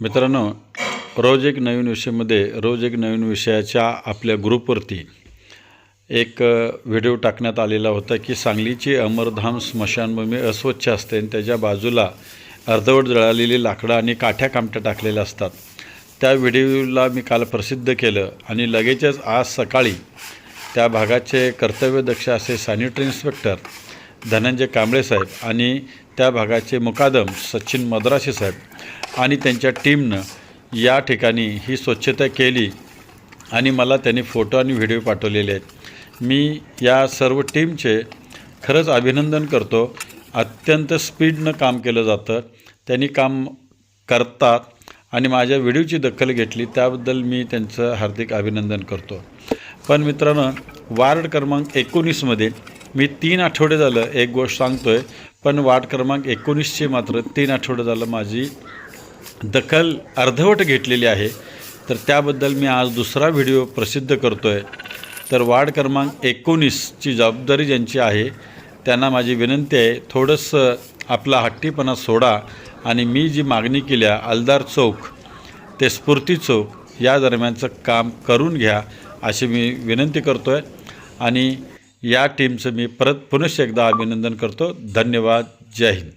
मित्रांनो, रोज एक नवीन विषयामध्ये रोज एक नवीन विषयाच्या आपल्या ग्रुपवरती एक व्हिडिओ टाकण्यात आलेला होता की सांगलीची अमरधाम स्मशानभूमी अस्वच्छ असते आणि त्याच्या बाजूला अर्धवट जळालेली लाकडं आणि काठ्या कामट्या टाकलेल्या असतात. त्या व्हिडिओला मी काल प्रसिद्ध केलं आणि लगेचच आज सकाळी त्या भागाचे कर्तव्यदक्ष असे सॅनिटरी इन्स्पेक्टर धनंजय कांबळे साहेब आणि त्या भागाचे मुकादम सचिन मद्रासी साहेब आणि त्यांच्या टीमनं या ठिकाणी ही स्वच्छता केली आणि मला त्यांनी फोटो आणि व्हिडिओ पाठवलेले आहेत. मी या सर्व टीमचे खरंच अभिनंदन करतो. अत्यंत स्पीडनं काम केलं जातं. त्यांनी काम करतात आणि माझ्या व्हिडिओची दखल घेतली त्याबद्दल मी त्यांचं हार्दिक अभिनंदन करतो. पण मित्रांनो, वार्ड क्रमांक 19मध्ये मी 3 आठवडे झालं एक गोष्ट सांगतो आहे, पण वार्ड क्रमांक 19ची मात्र 3 आठवडे झालं माझी दखल अर्धवट घेतलेली आहे. तर त्याबद्दल मी आज दुसरा व्हिडिओ प्रसिद्ध करतो आहे. तर वार्ड क्रमांक 19ची जबाबदारी ज्यांची आहे त्यांना माझी विनंती आहे, थोडंसं आपला हट्टीपणा सोडा आणि मी जी मागणी केली आलदार चौक ते स्फूर्ती चौक या दरम्यानचं काम करून घ्या अशी मी विनंती करतो आहे. आणि या टीमचं मी पुनश्च एकदा अभिनंदन करतो. धन्यवाद. जय हिंद.